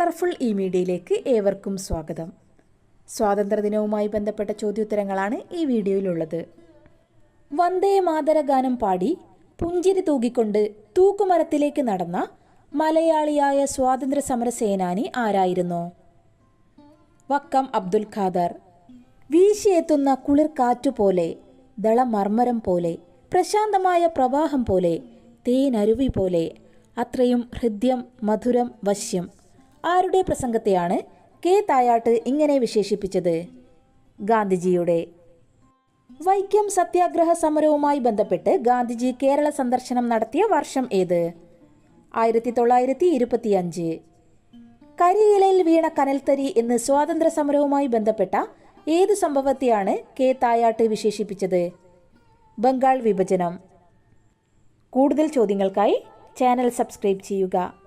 Colourful E മീഡിയയിലേക്ക് ഏവർക്കും സ്വാഗതം. സ്വാതന്ത്ര്യദിനവുമായി ബന്ധപ്പെട്ട ചോദ്യോത്തരങ്ങളാണ് ഈ വീഡിയോയിലുള്ളത്. വന്ദേ മാതര ഗാനം പാടി പുഞ്ചിരി തൂകിക്കൊണ്ട് തൂക്കുമരത്തിലേക്ക് നടന്ന മലയാളിയായ സ്വാതന്ത്ര്യ സമര സേനാനി ആരായിരുന്നു? വക്കം അബ്ദുൽ ഖാദർ. വീശിയെത്തുന്ന കുളിർ കാറ്റുപോലെ, ദളമർമരം പോലെ, പ്രശാന്തമായ പ്രവാഹം പോലെ, തേനരുവി പോലെ, അത്രയും ഹൃദ്യം, മധുരം, വശ്യം. ആരുടെ പ്രസംഗത്തെയാണ് കെ തായാട്ട് ഇങ്ങനെ വിശേഷിപ്പിച്ചത്? ഗാന്ധിജിയുടെ. വൈക്കം സത്യാഗ്രഹ സമരവുമായി ബന്ധപ്പെട്ട് ഗാന്ധിജി കേരള സന്ദർശനം നടത്തിയ വർഷം ഏത്? 1925. കരിയിലയിൽ വീണ കനൽത്തരി എന്ന് സ്വാതന്ത്ര്യ സമരവുമായി ബന്ധപ്പെട്ട ഏത് സംഭവത്തെയാണ് കെ തായാട്ട് വിശേഷിപ്പിച്ചത്? ബംഗാൾ വിഭജനം. കൂടുതൽ ചോദ്യങ്ങൾക്കായി ചാനൽ സബ്സ്ക്രൈബ് ചെയ്യുക.